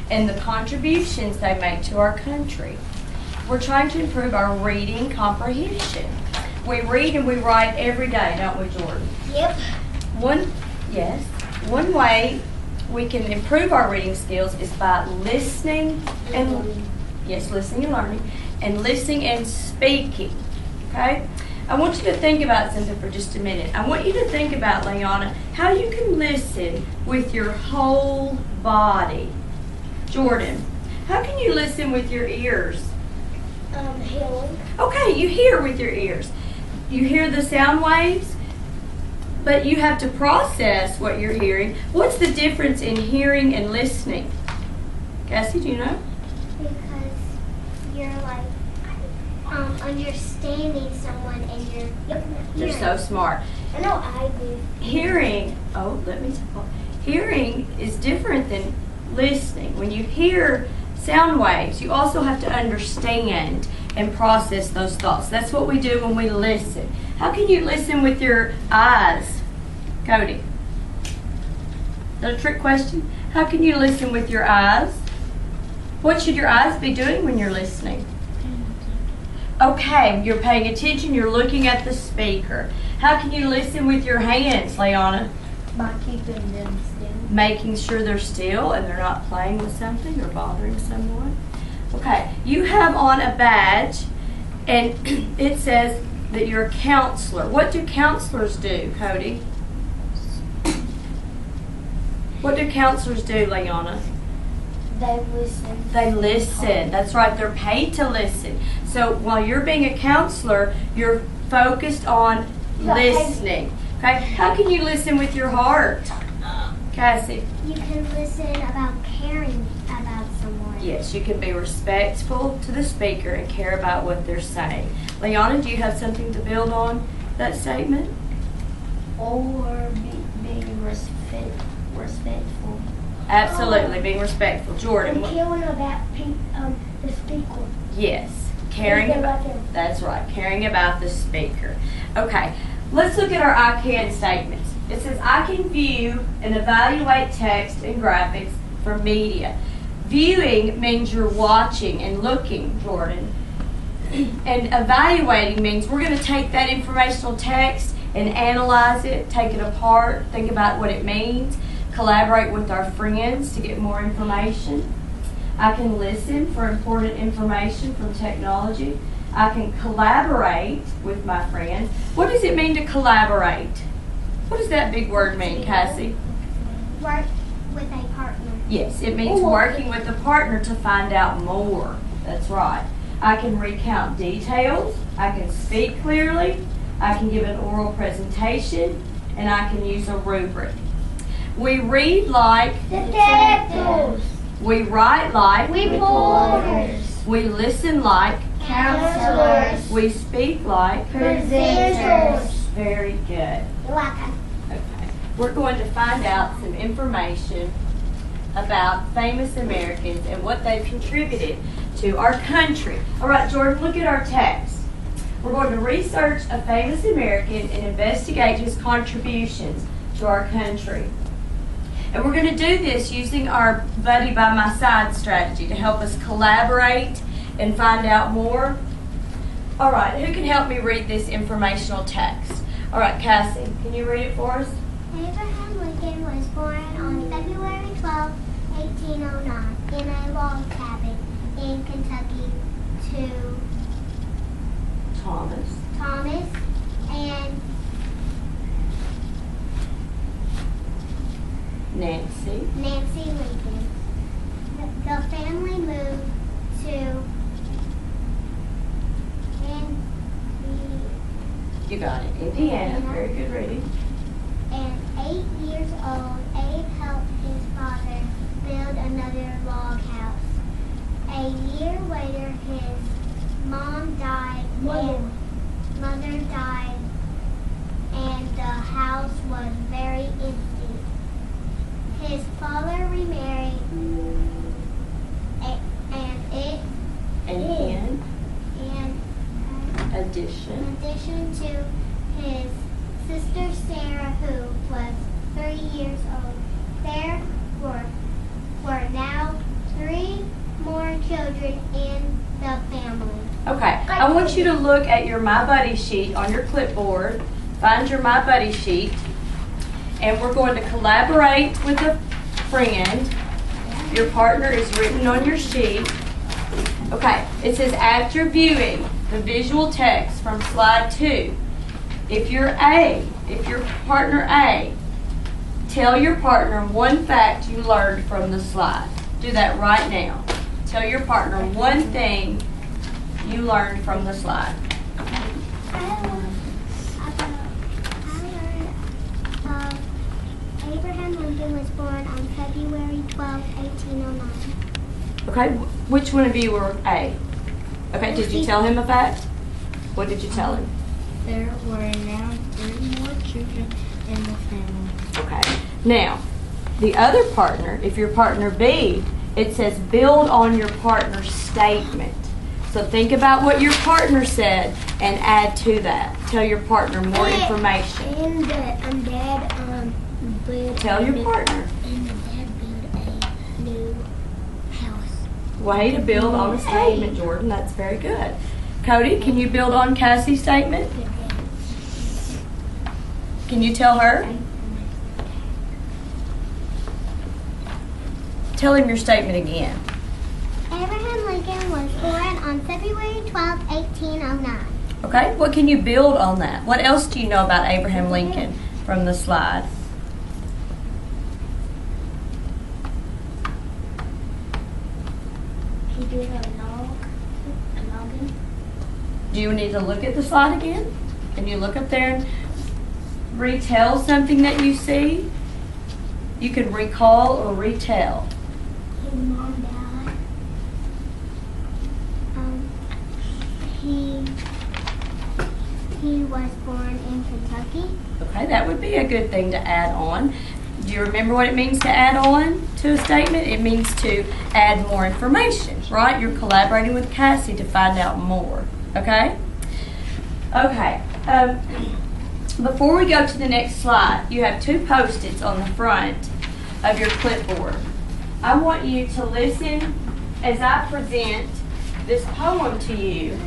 and the contributions they make to our country. We're trying to improve our reading comprehension. We read and we write every day, don't we, Jordan? Yep. One way we can improve our reading skills is by listening and listening and learning, and listening and speaking. Okay? I want you to think about something for just a minute. I want you to think about, Leanna, how you can listen with your whole body. Jordan, how can you listen with your ears? Hearing. Okay, you hear with your ears. You hear the sound waves, but you have to process what you're hearing. What's the difference in hearing and listening? Cassie, do you know? Because you're like understanding someone and You're so smart. I know I do. Hearing is different than listening. When you hear sound waves, you also have to understand and process those thoughts. That's what we do when we listen. How can you listen with your eyes? Cody? Is that a trick question? How can you listen with your eyes? What should your eyes be doing when you're listening? Okay, you're paying attention, you're looking at the speaker. How can you listen with your hands, Leanna? By keeping them still. Making sure they're still and they're not playing with something or bothering someone. Okay, you have on a badge and it says that you're a counselor. What do counselors do, Cody? What do counselors do, Leanna? They listen. They listen. That's right. They're paid to listen. So while you're being a counselor, you're focused on listening. Okay? How can you listen with your heart? Cassie? You can listen about caring about someone. Yes, you can be respectful to the speaker and care about what they're saying. Leanna, do you have something to build on that statement? Or being respectful. Absolutely, being respectful. Jordan? And caring about the speaker. Yes, caring about them. That's right, caring about the speaker. Okay, let's look at our I can statements. It says, I can view and evaluate text and graphics from media. Viewing means you're watching and looking, Jordan. And evaluating means we're going to take that informational text and analyze it, take it apart, think about what it means, collaborate with our friends to get more information. I can listen for important information from technology. I can collaborate with my friends. What does it mean to collaborate? What does that big word mean, Cassie? Work with a partner. Yes, it means working with a partner to find out more. That's right. I can recount details. I can speak clearly. I can give an oral presentation. And I can use a rubric. We read like detectives. We write like Reporters. We listen like Counselors. We speak like Presenters. Very good. You're welcome. Okay. We're going to find out some information about famous Americans and what they've contributed to our country. All right, Jordan, look at our text. We're going to research a famous American and investigate his contributions to our country. And we're going to do this using our buddy by my side strategy to help us collaborate and find out more. All right, who can help me read this informational text? All right, Cassie, can you read it for us? Abraham Lincoln was born on February 12, 1809 in a log cabin in Kentucky to Thomas and Nancy Lincoln. The family moved to You got it. Indiana. Very good reading. And 8 years old, Abe helped his father build another log house. A year later, his mother died, and the house was very empty. His father remarried, In addition to his sister Sarah, who was 30 years old. There were now 3 children in the family. Okay, I want you to look at your My Buddy sheet on your clipboard. Find your My Buddy sheet. And we're going to collaborate with a friend. Your partner is written on your sheet. Okay, it says after viewing the visual text from slide 2, if your partner A, tell your partner one fact you learned from the slide. Do that right now. Tell your partner one thing you learned from the slide. Abraham Lincoln was born on February 12, 1809. Okay, which one of you were A? Okay, did you tell him a fact? What did you tell him? There were now 3 more children in the family. Okay, now, the other partner, if your partner B, it says build on your partner's statement. So think about what your partner said and add to that. Tell your partner more information. And Dad Tell your partner. And Dad built a new house. Way to build on a statement, Jordan. That's very good. Cody, can you build on Cassie's statement? Can you tell her? Tell him your statement again. Abraham Lincoln was born on February 12, 1809. Okay, what can you build on that? What else do you know about Abraham Lincoln from the slide? He did a logging. Do you need to look at the slide again? Can you look up there and retell something that you see? You can recall or retell. His mom died. He was born in Kentucky. Okay, that would be a good thing to add on. Do you remember what it means to add on to a statement? It means to add more information, right? You're collaborating with Cassie to find out more, okay? Okay, before we go to the next slide, you have 2 Post-its on the front of your clipboard. I want you to listen as I present this poem to you,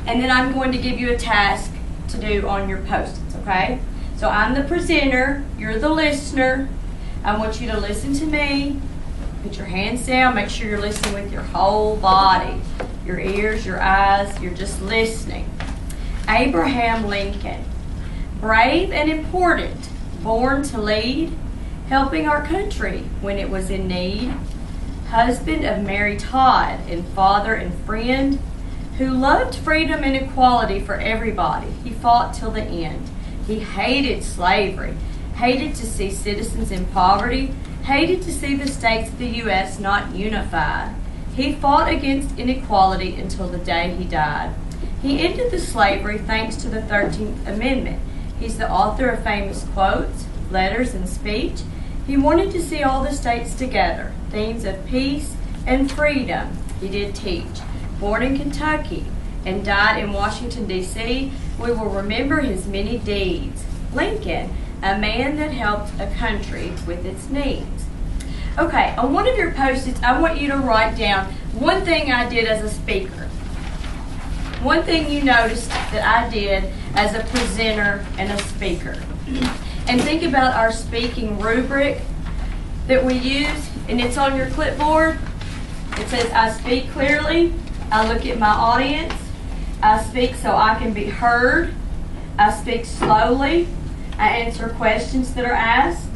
and then I'm going to give you a task to do on your Post-its, okay? So I'm the presenter, you're the listener. I want you to listen to me. Put your hands down, make sure you're listening with your whole body. Your ears, your eyes, you're just listening. Abraham Lincoln, brave and important, born to lead, helping our country when it was in need. Husband of Mary Todd and father and friend, who loved freedom and equality for everybody. He fought till the end. He hated slavery, hated to see citizens in poverty, hated to see the states of the U.S. not unified. He fought against inequality until the day he died. He ended the slavery thanks to the 13th Amendment. He's the author of famous quotes, letters, and speech. He wanted to see all the states together, themes of peace and freedom he did teach. Born in Kentucky and died in Washington, D.C., we will remember his many deeds. Lincoln, a man that helped a country with its needs. Okay, on one of your Post-its, I want you to write down one thing I did as a speaker. One thing you noticed that I did as a presenter and a speaker. And think about our speaking rubric that we use, and it's on your clipboard. It says, I speak clearly, I look at my audience, I speak so I can be heard, I speak slowly, I answer questions that are asked,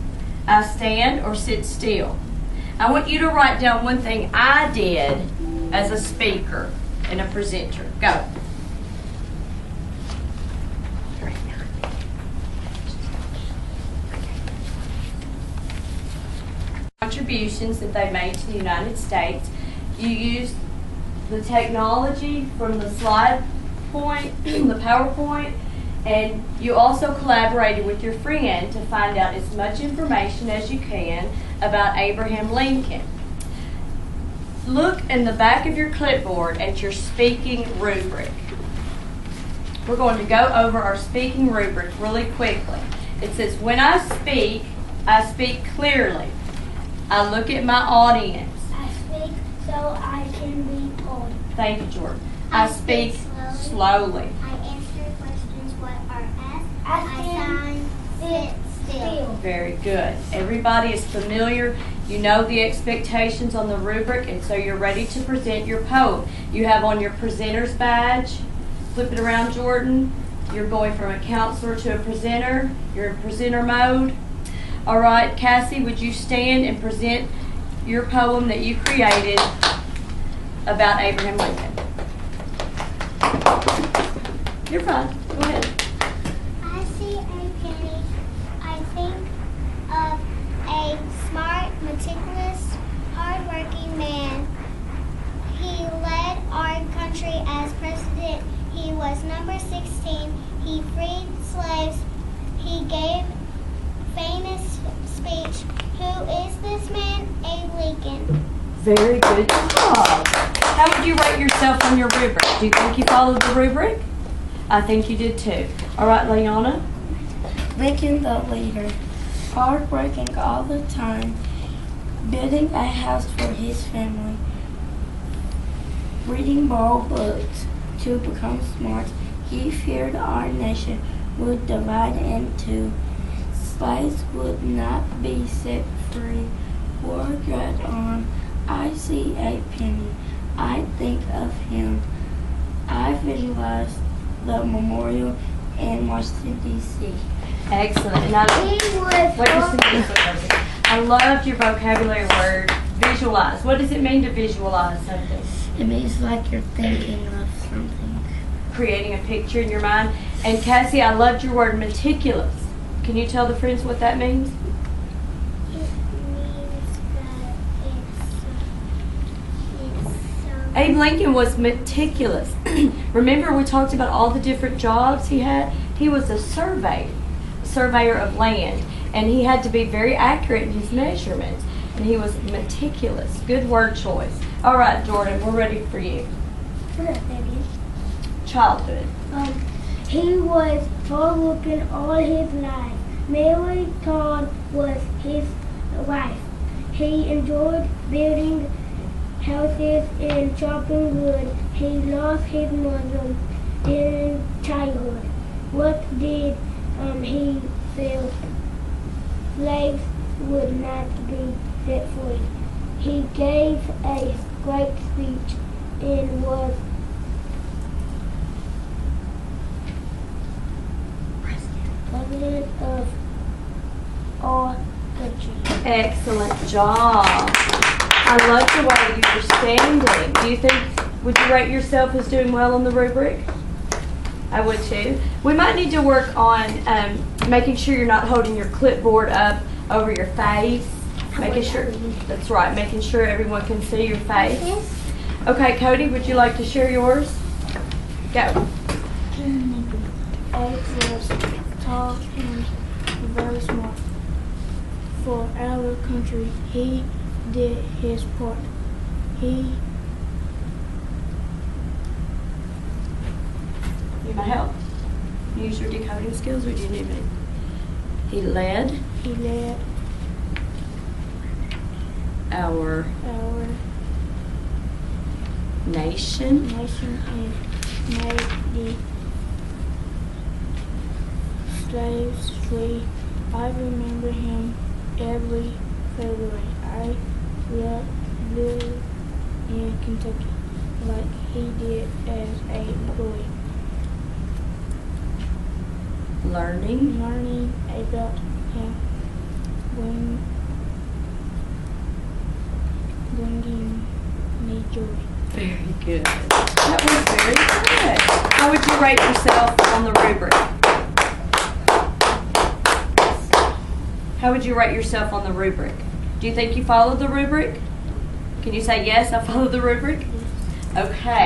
I stand or sit still. I want you to write down one thing I did as a speaker and a presenter. Go. Contributions that they made to the United States. You used the technology from the slide point, the PowerPoint, and you also collaborated with your friend to find out as much information as you can about Abraham Lincoln. Look in the back of your clipboard at your speaking rubric. We're going to go over our speaking rubric really quickly. It says, when I speak clearly. I look at my audience. I speak so I can be told. Thank you, Jordan. I speak slowly. I answer questions what are asked. I sit still. Very good. Everybody is familiar. You know the expectations on the rubric, and so you're ready to present your poem. You have on your presenter's badge. Flip it around, Jordan. You're going from a counselor to a presenter. You're in presenter mode. All right, Cassie, would you stand and present your poem that you created about Abraham Lincoln? You're fine. Go ahead. I see a penny. I think of a smart, meticulous, hardworking man. He led our country as president. He was number 16. He freed slaves. He gave famous speech. Who is this man? Abe Lincoln. Very good job. How would you rate yourself on your rubric? Do you think you followed the rubric? I think you did too. All right, Leona. Lincoln the leader, hard-working all the time, building a house for his family, reading moral books to become smart. He feared our nation would divide in two. Slaves would not be set free. War dragged on. I see a penny. I think of him. I visualize the memorial in Washington, D.C. Excellent. And I loved your vocabulary word, visualize. What does it mean to visualize something? It means like you're thinking of something. Creating a picture in your mind. And Cassie, I loved your word meticulous. Can you tell the friends what that means? Abe Lincoln was meticulous. Remember we talked about all the different jobs he had? He was a surveyor of land, and he had to be very accurate in his measurements, and he was meticulous. Good word choice. All right, Jordan, we're ready for you. Childhood. He was hard-working all his life. Mary Todd was his wife. He enjoyed building houses and chopping wood. He lost his mother in childhood. What did he feel? Slaves would not be set free. He gave a great speech and was president of our country. Excellent job. I love the way you were standing. Do you think, would you rate yourself as doing well on the rubric? I would too. We might need to work on making sure you're not holding your clipboard up over your face. Making sure, that's right, making sure everyone can see your face. Okay, Cody, would you like to share yours? Go. Abe was tall and very smart. For our country, he did his part. You need my help? Use your decoding skills, or do you need me? He led our nation and made the slaves free. I remember him every February. I live in Kentucky like he did as a boy. Learning about him bringing me joy. Very good. That was very good. How would you rate yourself on the rubric? How would you rate yourself on the rubric? Do you think you followed the rubric? Can you say yes, I followed the rubric? Okay.